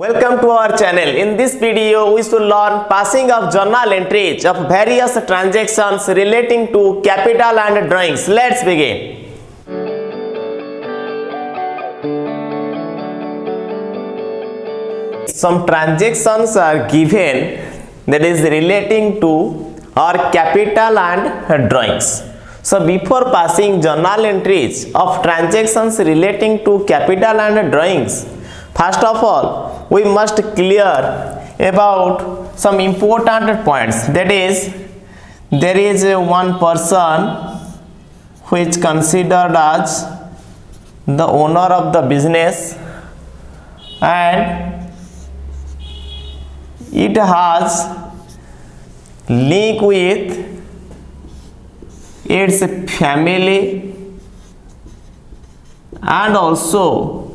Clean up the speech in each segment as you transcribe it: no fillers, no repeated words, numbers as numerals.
Welcome to our channel. In this video, we should learn passing of journal entries of various transactions relating to capital and drawings. Let's begin. Some transactions are given that is relating to our capital and drawings. So before passing journal entries of transactions relating to capital and drawings, first of all, we must clear about some important points. That is, there is one person who is considered as the owner of the business and it has link with its family and also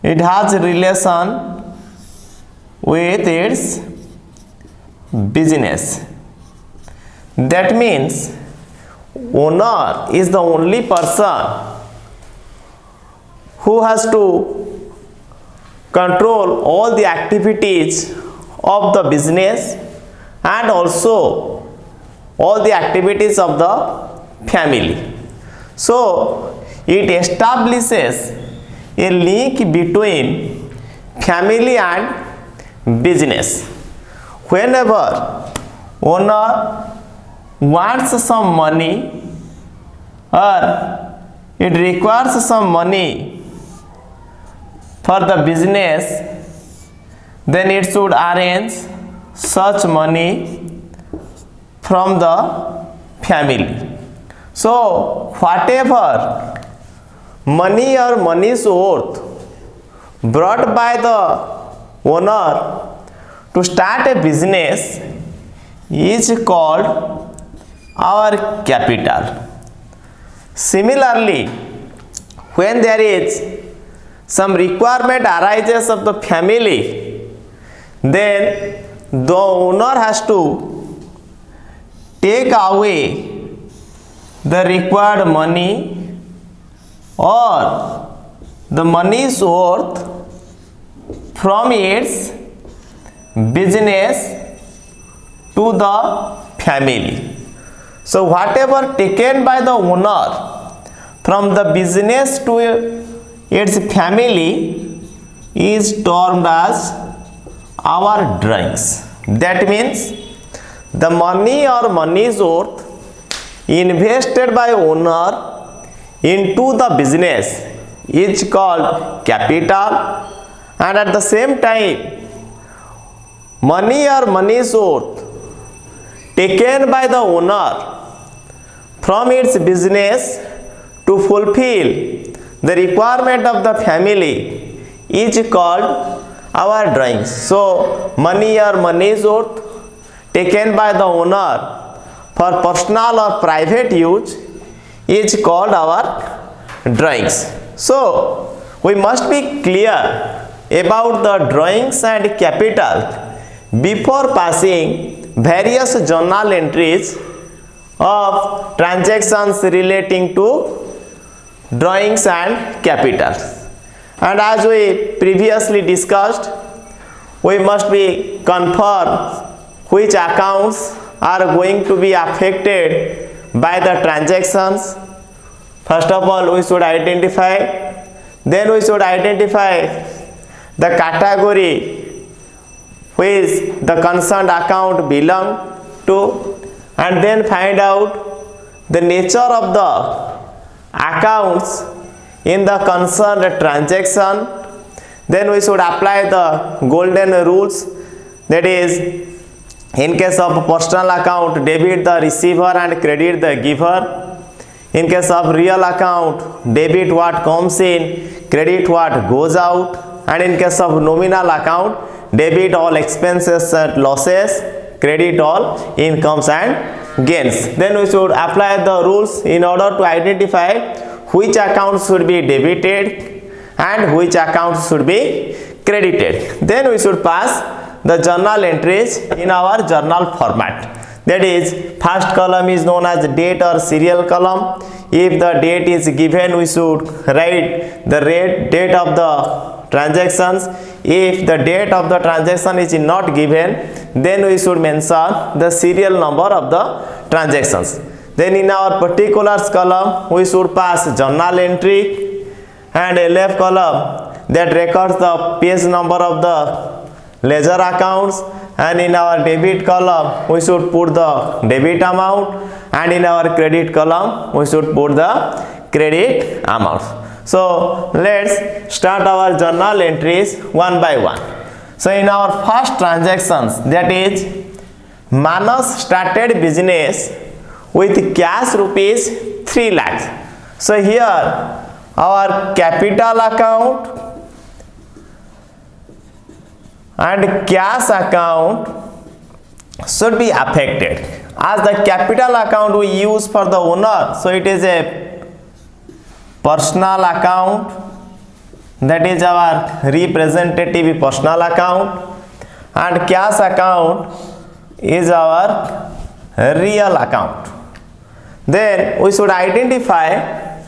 it has relation with its business. That means owner is the only person who has to control all the activities of the business and also all the activities of the family. So it establishes a link between family and business. Whenever owner wants some money or it requires some money for the business, then it should arrange such money from the family. So whatever money or money's worth brought by the owner to start a business is called our capital. Similarly, when there is some requirement arises of the family, then the owner has to take away the required money or the money's worth from its business to the family. So whatever taken by the owner from the business to its family is termed as our drawings. That means the money or money's worth invested by owner into the business is called capital, and at the same time money or money's worth taken by the owner from its business to fulfill the requirement of the family is called our drawings. So money or money's worth taken by the owner for personal or private use is called our drawings. So we must be clear about the drawings and capital before passing various journal entries of transactions relating to drawings and capital. And as we previously discussed, we must be confirm which accounts are going to be affected by the transactions. First of all, we should identify, then we should identify the category which the concerned account belong to, and then find out the nature of the accounts in the concerned transaction. Then we should apply the golden rules, that is, in case of personal account, debit the receiver and credit the giver. In case of real account, debit what comes in, credit what goes out. And in case of nominal account, debit all expenses and losses, credit all incomes and gains. Then we should apply the rules in order to identify which accounts should be debited and which accounts should be credited. Then we should pass the journal entries in our journal format. That is, first column is known as date or serial column. If the date is given, we should write the date of the transactions. If the date of the transaction is not given, then we should mention the serial number of the transactions. Then in our particulars column, we should pass journal entry, and LF column that records the page number of the ledger accounts, and in our debit column we should put the debit amount, and in our credit column we should put the credit amount. So let's start our journal entries one by one. So in our first transactions, that is Manas started business with cash rupees 3 lakhs. So here our capital account and cash account should be affected. As the capital account we use for the owner, so it is a personal account, that is our representative personal account, and cash account is our real account. Then we should identify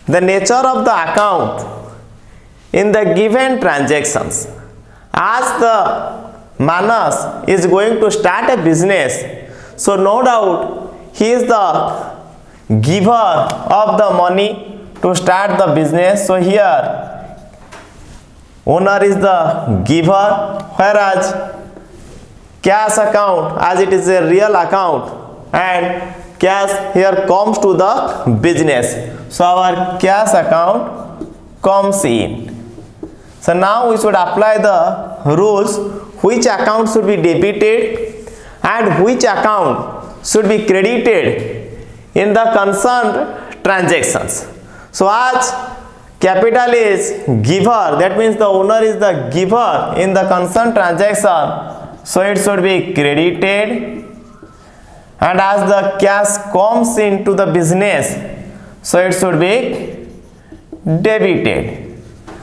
the nature of the account in the given transactions. As the Manas is going to start a business, so no doubt he is the giver of the money to start the business. So here owner is the giver, whereas cash account, as it is a real account, and cash here comes to the business, so our cash account comes in. So now we should apply the rules, which account should be debited and which account should be credited in the concerned transactions. So as capital is giver, that means the owner is the giver in the concerned transaction, so it should be credited. And as the cash comes into the business, so it should be debited.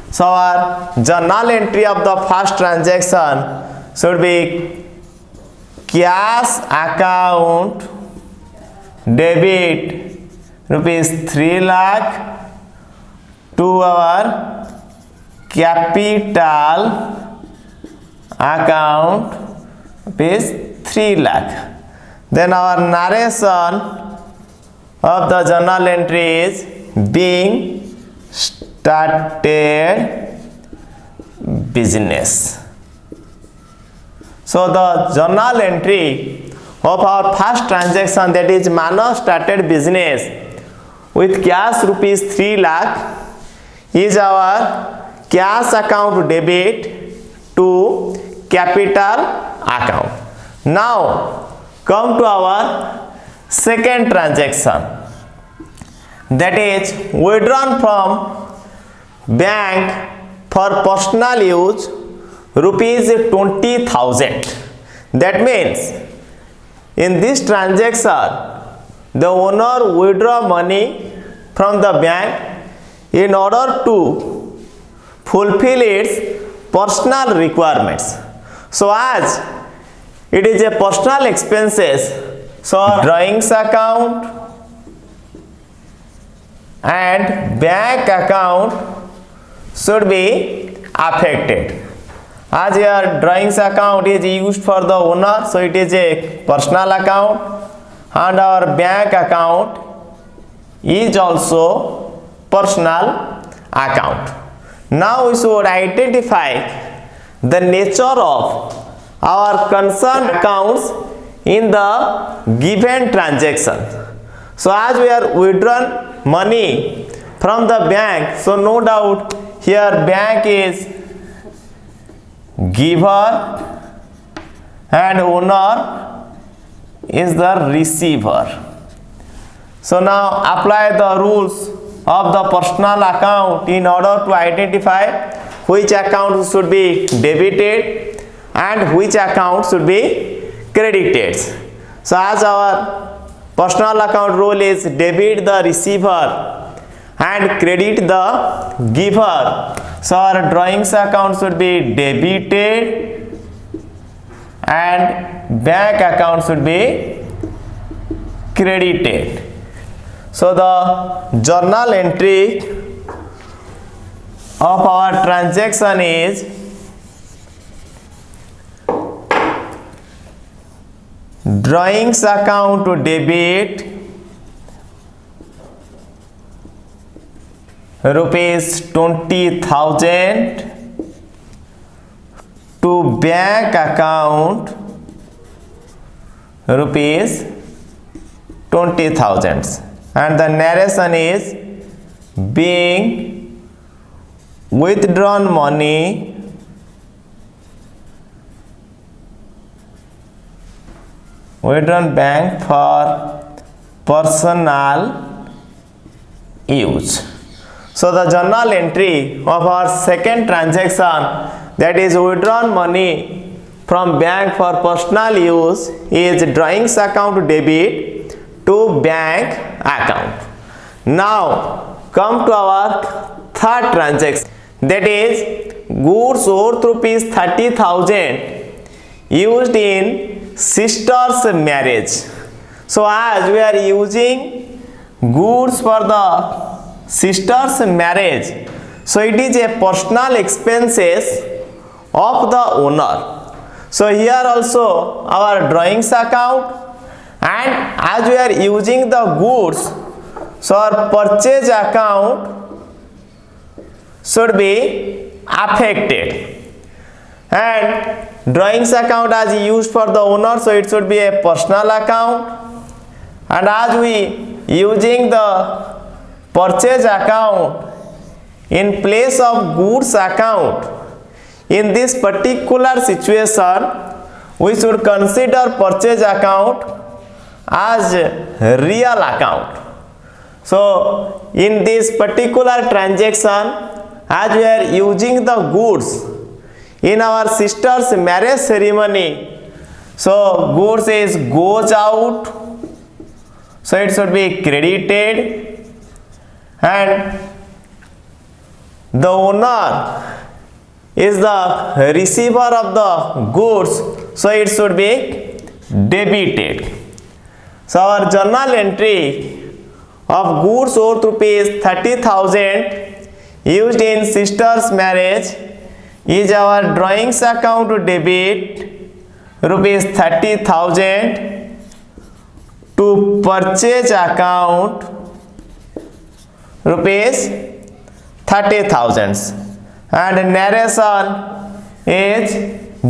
So our journal entry of the first transaction should be cash account debit rupees 3 lakh to our capital account rupees 3 lakh. Then our narration of the journal entry is being started business. So the journal entry of our first transaction, that is Manas started business with cash rupees 3 lakh, is our cash account debit to capital account. Now come to our second transaction, that is withdrawn from bank for personal use rupees 20,000. That means in this transaction the owner withdraw money from the bank in order to fulfill its personal requirements. So as it is a personal expenses, so drawings account and bank account should be affected. As your drawings account is used for the owner, so it is a personal account, and our bank account is also personal account. Now we should identify the nature of our concerned accounts in the given transaction. So as we are withdrawn money from the bank, so no doubt here bank is giver and owner is the receiver. So now apply the rules of the personal account in order to identify which account should be debited and which account should be credited. So as our personal account rule is debit the receiver and credit the giver, so our drawings account should be debited and bank account should be credited. So the journal entry of our transaction is drawings account to debit rupees 20,000 to bank account rupees 20,000, and the narration is being withdrawn money withdrawn bank for personal use. So the journal entry of our second transaction, that is withdrawn money from bank for personal use, is drawings account debit to bank account. Now come to our third transaction, that is goods worth rupees 30,000 used in sister's marriage. So as we are using goods for the sister's marriage, so it is a personal expenses of the owner. So here also our drawings account, and as we are using the goods, so our purchase account should be affected, and drawings account as used for the owner, so it should be a personal account, and as we using the purchase account in place of goods account, in this particular situation we should consider purchase account as real account. So in this particular transaction, as we are using the goods in our sister's marriage ceremony, so goods is goes out, so it should be credited, and the owner is the receiver of the goods, so it should be debited. So our journal entry of goods worth rupees 30,000 used in sister's marriage is our drawings account to debit rupees 30,000 to purchase account rupees 30,000, and narration is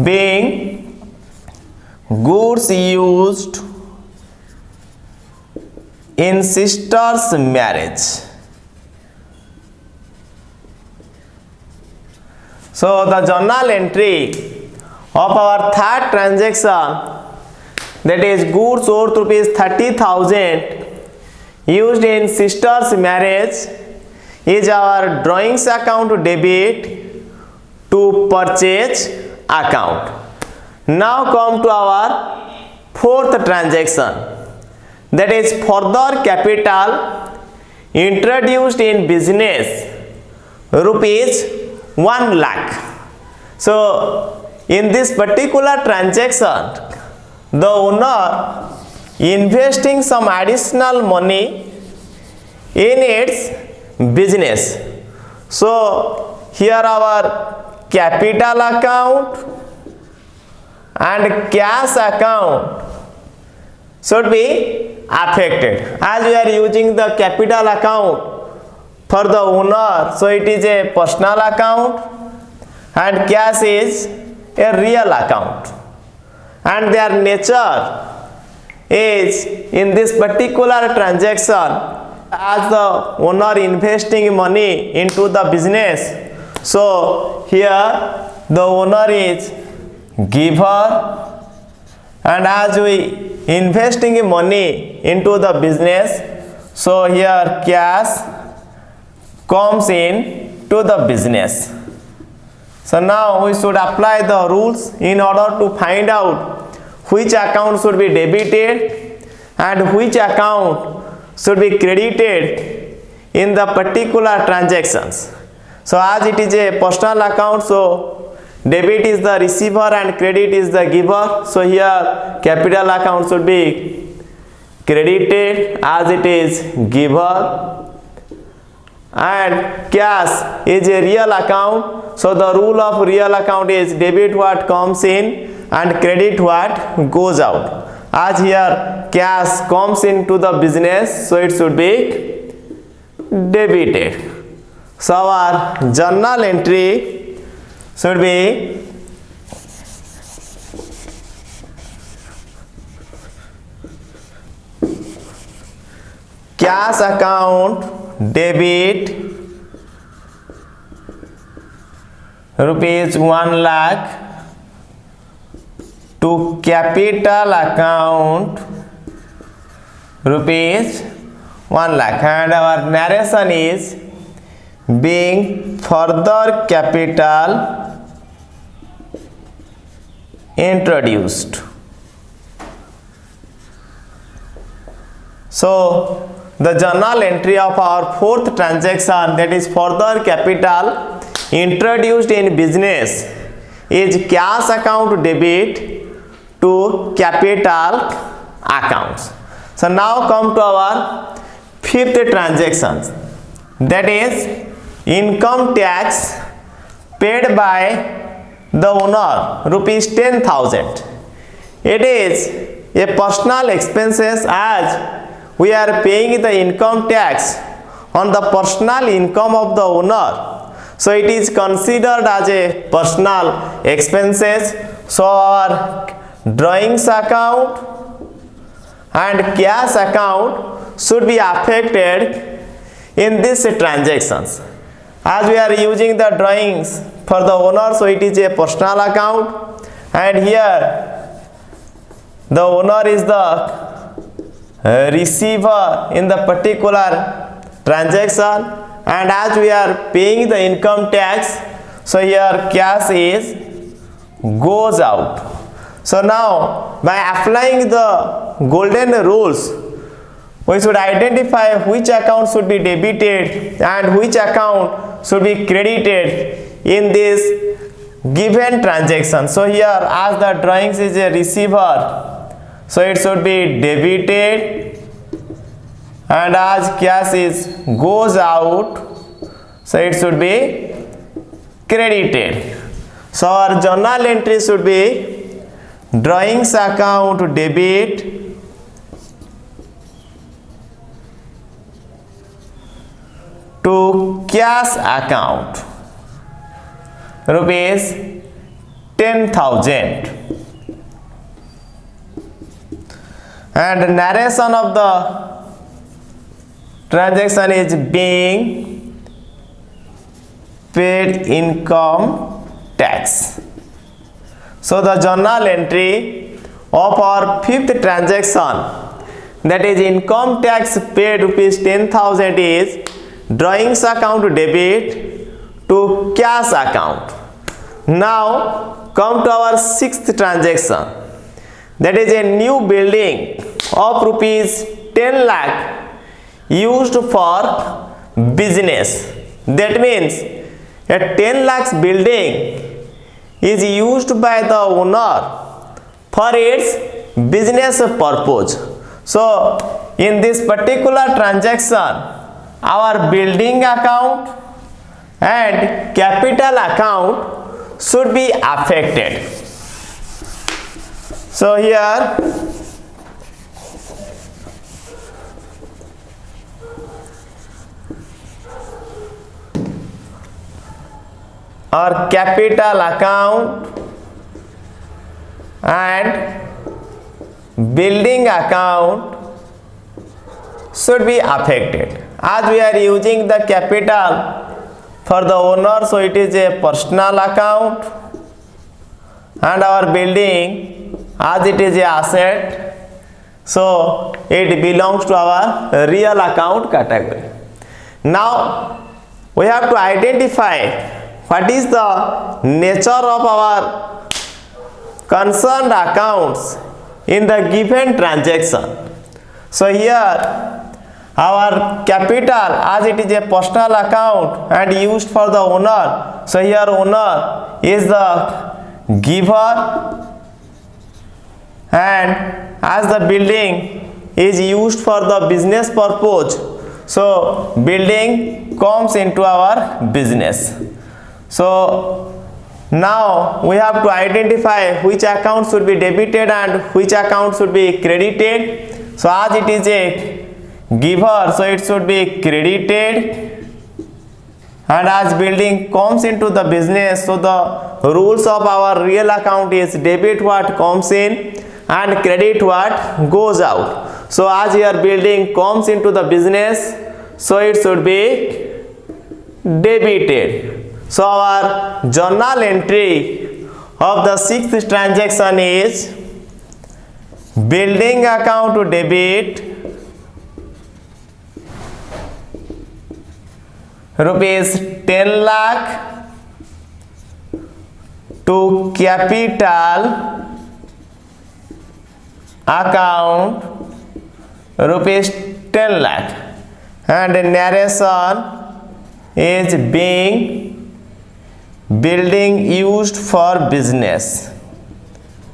being goods used in sister's marriage. So the journal entry of our third transaction, that is goods worth rupees 30,000 used in sister's marriage, is our drawings account to debit to purchase account. Now come to our fourth transaction, that is further capital introduced in business rupees 1 lakh. So in this particular transaction, the owner investing some additional money in its business. So here our capital account and cash account should be affected. As we are using the capital account for the owner, so it is a personal account, and cash is a real account, and their nature is, in this particular transaction, as the owner investing money into the business, so here the owner is giver, and as we investing money into the business, so here cash comes in to the business. So now we should apply the rules in order to find out which account should be debited and which account should be credited in the particular transactions. So as it is a personal account, so debit is the receiver and credit is the giver. So here capital account should be credited as it is giver, and cash is a real account. So the rule of real account is debit what comes in and credit what goes out. as here cash comes into the business, so it should be debited. So our journal entry should be cash account debit rupees 1 lakh to capital account rupees 1 lakh, and our narration is being further capital introduced. So the journal entry of our fourth transaction, that is further capital introduced in business, is cash account debit to capital accounts. So now come to our fifth transaction, that is income tax paid by the owner rupees 10,000. It is a personal expenses as we are paying the income tax on the personal income of the owner, so it is considered as a personal expenses. So our drawings account and cash account should be affected in these transactions. As we are using the drawings for the owner, so it is a personal account, and here the owner is the receiver in the particular transaction, and as we are paying the income tax, so here cash is goes out. So now by applying the golden rules, we should identify which account should be debited and which account should be credited in this given transaction. So here, as the drawings is a receiver, so it should be debited, and as cash is goes out, so it should be credited. So our journal entry should be drawings account debit to cash account rupees 10,000, and narration of the transaction is being paid income tax. So the journal entry of our fifth transaction, that is income tax paid rupees 10,000, is drawings account debit to cash account. Now come to our sixth transaction, that is a new building of rupees 10 lakh used for business. That means a 10 lakhs building is used by the owner for its business purpose. So in this particular transaction, our building account and capital account should be affected. So here our capital account and building account should be affected. As we are using the capital for the owner, so it is a personal account, and our building, as it is a asset, so it belongs to our real account category. Now we have to identify what is the nature of our concerned accounts in the given transaction. So here our capital, as it is a personal account and used for the owner, so here owner is the giver, and as the building is used for the business purpose, so building comes into our business. So Now we have to identify which account should be debited and which account should be credited. So as it is a giver, so it should be credited, and as building comes into the business, so the rules of our real account is debit what comes in and credit what goes out. So as here building comes into the business, so it should be debited. So our journal entry of the sixth transaction is building account to debit rupees 10 lakh to capital account rupees 10 lakh, and narration is being building used for business,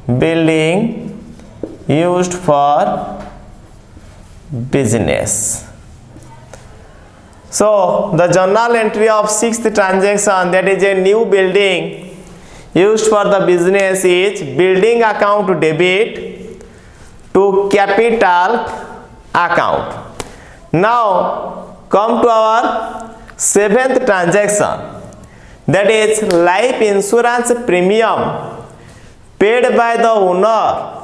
building used for business. So the journal entry of sixth transaction, that is a new building used for the business, is building account to debit to capital account. Now come to our seventh transaction, that is life insurance premium paid by the owner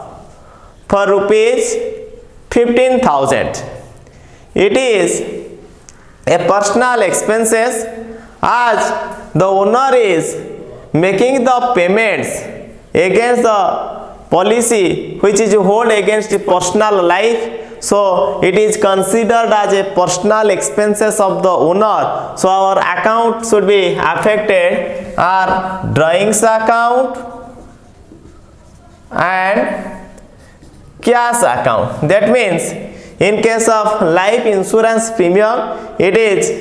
for rupees 15,000. It is a personal expenses, as the owner is making the payments against the policy which is hold against personal life. So it is considered as a personal expenses of the owner. So our account should be affected are drawings account and cash account. That means in case of life insurance premium, it is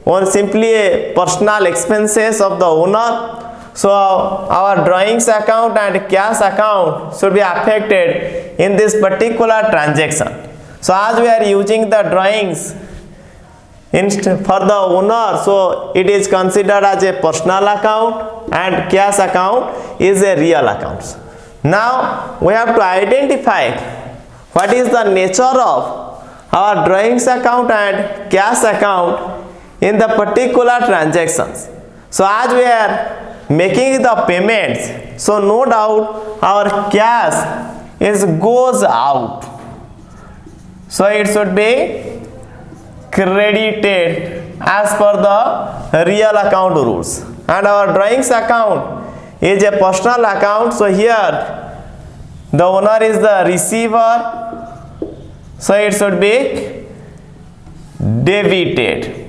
on simply a personal expenses of the owner. So our drawings account and cash account should be affected in this particular transaction. So as we are using the drawings for the owner, so it is considered as a personal account and cash account is a real account. Now we have to identify what is the nature of our drawings account and cash account in the particular transactions. So as we are making the payments, so no doubt our cash is goes out. So it should be credited as per the real account rules, and our drawings account is a personal account. So here the owner is the receiver, so it should be debited.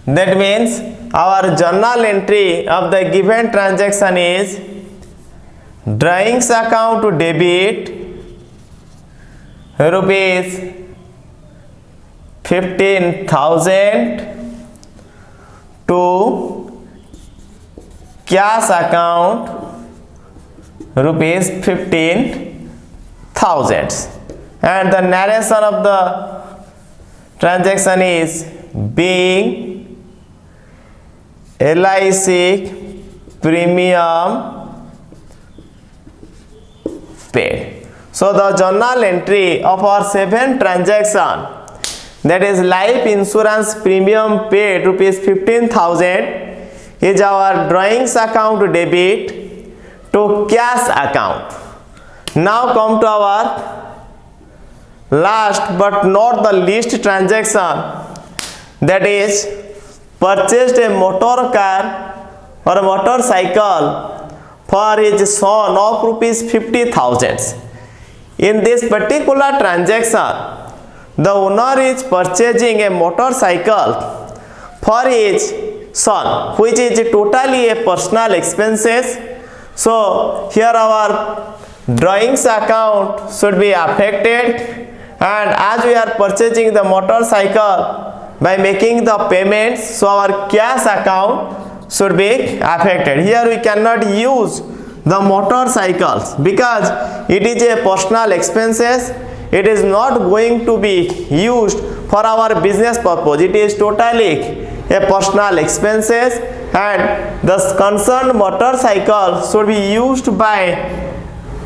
That means our journal entry of the given transaction is drawings account to debit rupees 15,000 to cash account rupees 15,000, and the narration of the transaction is being LIC premium paid. So the journal entry of our seventh transaction, that is life insurance premium paid rupees 15,000, is our drawings account debit to cash account. Now come to our last but not the least transaction, that is purchased a motor car or a motorcycle for his son of rupees 50,000. In this particular transaction, the owner is purchasing a motorcycle for his son, which is totally a personal expenses. So here our drawings account should be affected, and as we are purchasing the motorcycle by making the payments, so our cash account should be affected. Here we cannot use the motorcycles because it is a personal expenses. It is not going to be used for our business purpose. It is totally a personal expenses, and the concerned motorcycle should be used by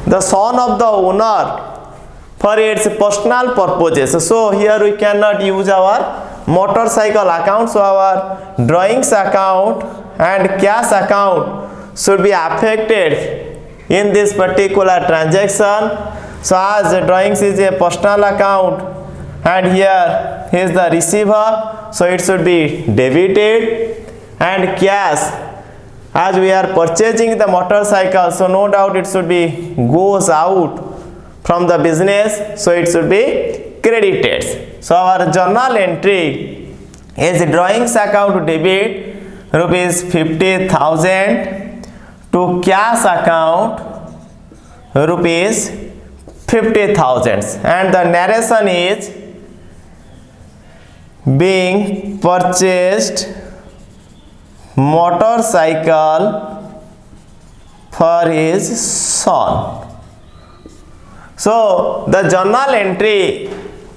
the son of the owner for its personal purposes. So here we cannot use our motorcycle account, so our drawings account and cash account should be affected in this particular transaction. So as the drawings is a personal account and here is the receiver, so it should be debited, and cash, as we are purchasing the motorcycle, so no doubt it should be goes out from the business, so it should be credited. So our journal entry is drawings account debit rupees 50,000 to cash account rupees 50,000, and the narration is being purchased motorcycle for his son. So the journal entry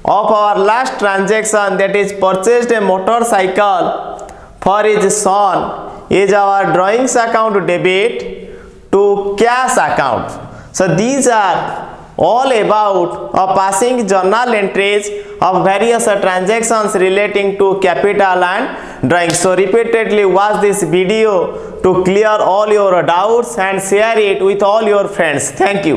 of our last transaction, that is purchased a motorcycle for his son, is our drawings account debit to cash account. So these are all about passing journal entries of various transactions relating to capital and drawing. So repeatedly watch this video to clear all your doubts and share it with all your friends. Thank you.